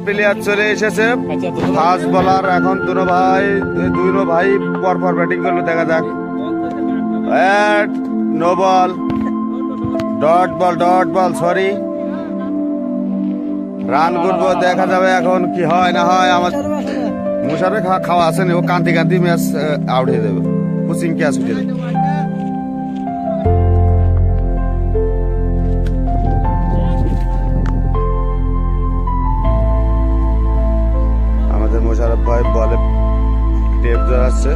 Player চলে এসেছে fast bowler. এখন দুনো ভাই পরপর ব্যাটিং করলো, দেখা যাক। No ball, dot ball, sorry. Run করবো, দেখা যাবে এখন কি হয় না হয়। আমার মুশারে খাওয়া আসেনি, ও কান্তি ম্যাচ আউট হয়ে যাবে, কোচিং ক্যাচ উঠে যাবে। আমাদের মোশারফ ভাই বলে টেপ জড়াচ্ছে।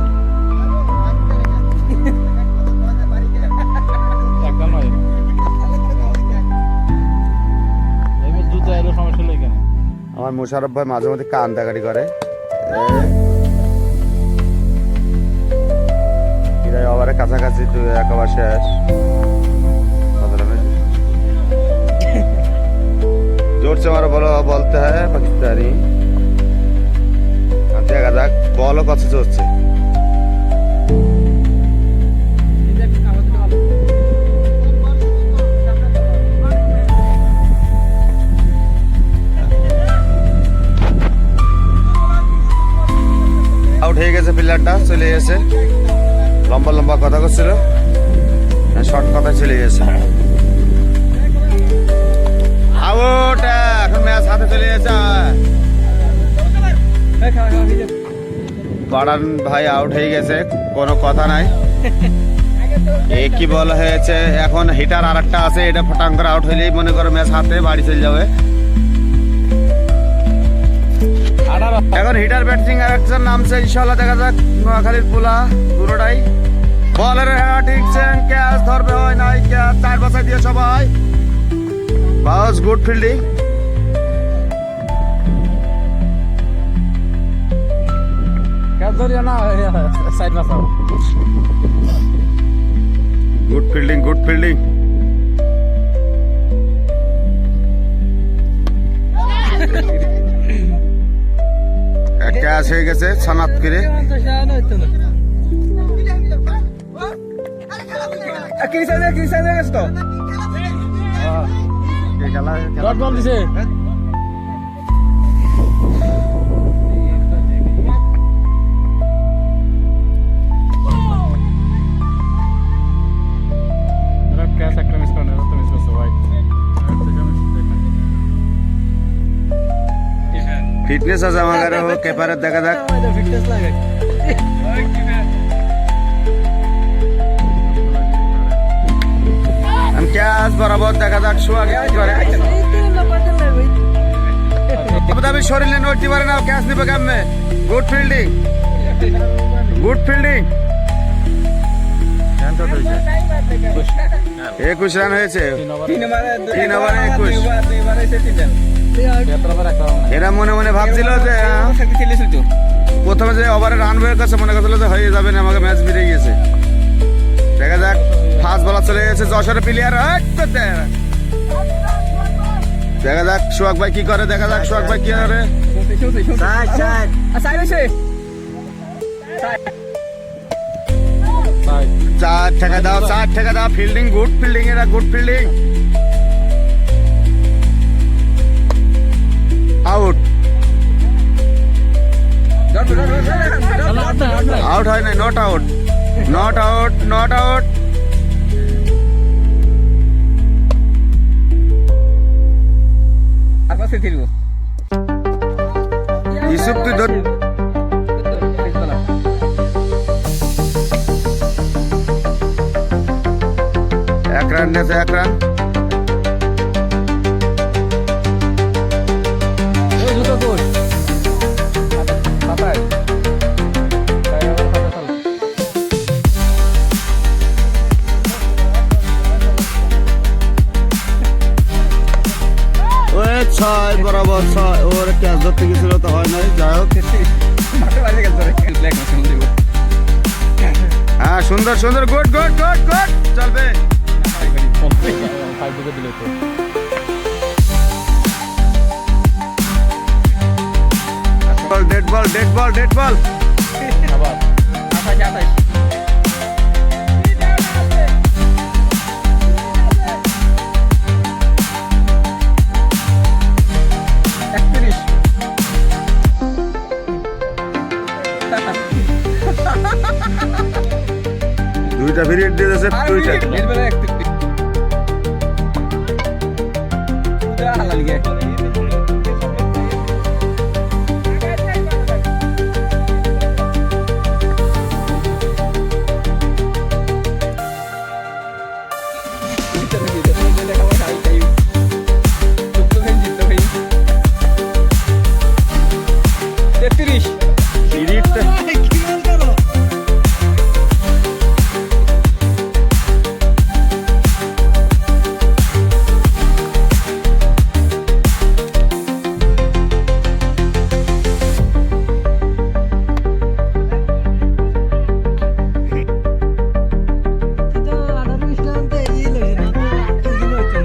আমার মোশারফ ভাই মাঝে মধ্যে কান্দাকাটি করে। ওভারের কাছাকাছি একবার শেষ। जोर से हमारा बोलते हैं पाकिस्तानी। দেখা যাক বলও কত চলছে। আউট হয়ে গেছে প্লেয়ারটা, চলে গেছে। লম্বা কথা করছিল, শর্ট কথা চলে গেছে। আউট, এখন ম্যাচ হাতে চলে গেছে। পাড়ান ভাই আউট হয়ে গেছে, কোনো কথা নাই। একই বল হয়েছে, এখন হিটার আর একটা আছে, এটা ফটাং করে আউট হইলেই মনে করো ম্যাচ হাতে, বাড়ি চলে যাবে। এখন হিটার ব্যাটিং আর একজন নামছে, ইনশাল্লাহ দেখা যাক। নোয়াখালীর পোলা পুরোটাই বলের ক্যাচ ধরবে, হয় নাই ক্যাচ, 4 বাছাই দিয়ে সবাই। বাস good fielding. Good fielding. Catch হয়ে গেছে সানাত করে। ফিটনেস আছে আমাদের, কেপারের দেখা যাক। ক্যাচ বরাবর, দেখা যাক সোহাগ কি করে। আমি শরীরে নড়তে পারে না, ক্যাচ নিবে কেমনে। Good fielding. 21 রান হয়েছে, 3 ওভারে 21। এরা মনে মনে ভাবছিল যে প্রথমে যে ওভারে রান বের করছে, মনে করছিল যে হয়ে যাবে না, আমাকে ম্যাচ বেরিয়ে গেছে। দেখা যাক, ফাস্ট বলার চলে গেছে যশোরের প্লেয়ার। দেখা যাক সোহাগ ভাই কি করে, দেখা যাক সোহাগ ভাই কি করে। 4 টাকা দাও। ফিল্ডিং, গুড ফিল্ডিং, এরা গুড ফিল্ডিং। আউট হয় নাই, নট আউট। ইউসুফ তুই ধর। এক রান নেছে, 1 রান। ছয় বরাবর 6। ওর ক্যাচ ধরতে গেছিল তো হয় নাই, যাই হোক। হ্যাঁ, সুন্দর গুড চলবে। ডেড বল। দুইটা ফ্রি হিট দিয়ে দিয়েছে টুইটার।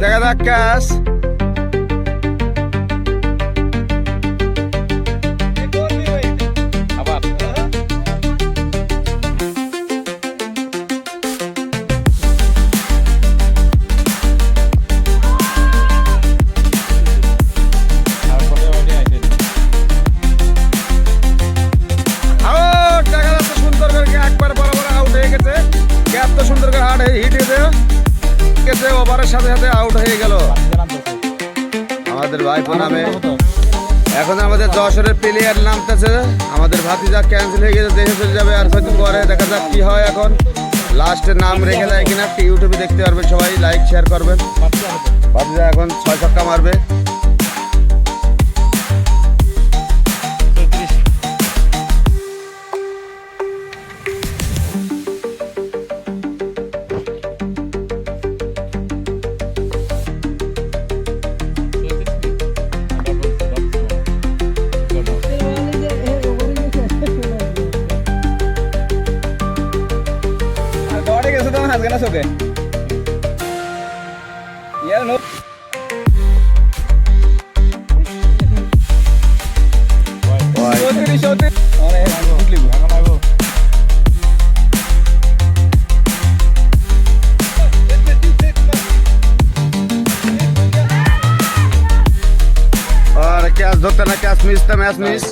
দেখা যাক ক্যাশ ওভারের সাথে সাথে আউট হয়ে গেল আমাদের ভাইপো নামে। এখন আমাদের যশোরের প্লেয়ার নামতেছে, আমাদের ভাতিজা ক্যান্সেল হয়ে গেছে, দেখে চলে যাবে আর হয়তো পরে দেখা যাক কি হয়। এখন লাস্টের নাম রেখে দেয় কিনা ইউটিউবে দেখতে পারবেন, সবাই লাইক শেয়ার করবেন। ভাতিজা এখন 6 ছক্কা মারবে। Ganas o qué? Ya no. और कैच धोते ना कैच मिस था मैच मिस।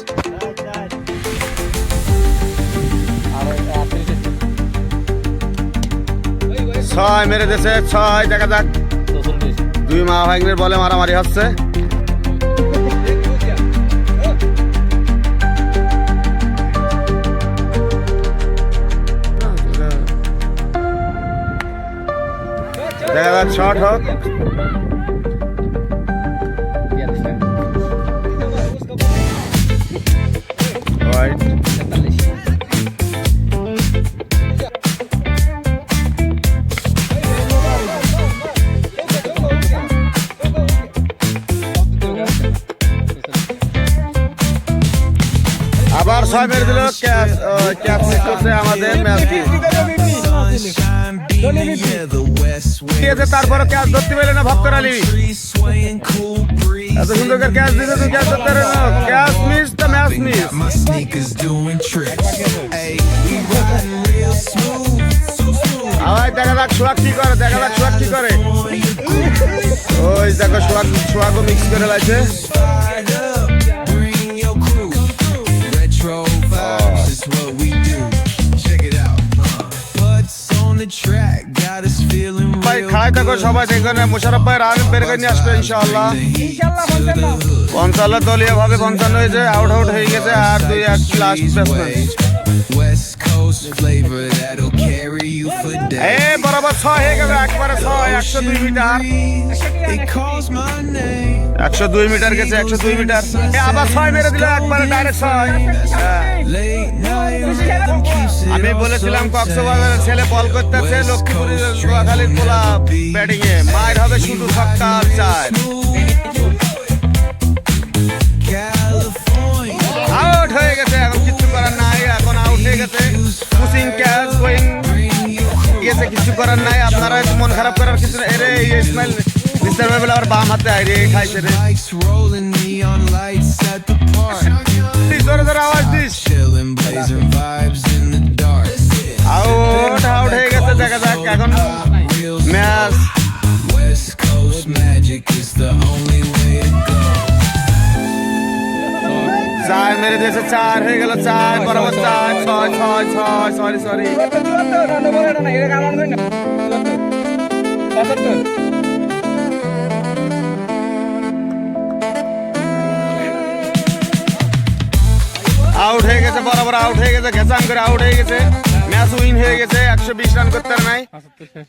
ছয় মেরে দেশে 6 দেখা যাক। 2 মা ভাগ্নের বলে মারামারি হচ্ছে। দেখা যাক শট হোক। আবার 6 মেরে দিল ক্যাচ ক্যাচ করতে আমাদের ম্যাচ তারপরে ক্যাচ ধরতে পারলে না ভক্তর আলী। এত সুন্দর করে ক্যাচ দিতে তুই ক্যাচ ধরতে পারে না, ক্যাচ মিস তো ম্যাচ মিস। আবার দেখা যাক সোহাগ কি করে, দেখা যাক সোহাগ কি করে। ওই দেখো সোহাগও মিক্স করে লাগছে। ভাই খাই থাকো সবাই, দেখবেন মোশারফ ভাই রান বের করে নিয়ে আসবে ইনশাআল্লাহ। 55 দলীয় ভাবে 55 হয়েছে, আউট হয়ে গেছে। আর 2-1 লাস্ট ব্যাটসম্যান। বরাবর 6 হয়ে গেল, একবারে 6 102 মিটার। 102 মিটার গেছে, 102 মিটার। আবার 6 মেরে দিল একবারে ডাইরেক্ট 6। আমি বলেছিলাম কক্সবাজারের ছেলে বল করতেছে, লক্ষ্মীপুরের নোয়াখালীর পোলা ব্যাটিং এ মায়ের হবে শুধু ছক্কা আর 4। আউট হয়ে গেছে, এখন কিছু করার নাই, এখন আউট হয়ে গেছে। পুশিং ক্যাচ গোয়িং গেছে, কিছু করার নাই। আপনারা একটু মন খারাপ করার কিছু না। এরে ইসমাইল মিস্টার ভাইবেল আবার বাম হাতে আইরে খাইছে রে। জোরে জোরে আওয়াজ দিস। আউট হয়ে গেছে, দেখা যাক এখন ম্যাচ। চার মেরে দিয়েছে, চার হয়ে গেল, চার বরাবর, চার, ছয় ছয় ছয়, সরি সরি, আউট হয়ে গেছে, বরাবর আউট হয়ে গেছে, ঘেচাং করে আউট হয়ে গেছে, ম্যাচ উইন হয়ে গেছে, 120 রান করতে নাই,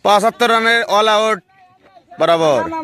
75 রানের অল আউট বরাবর।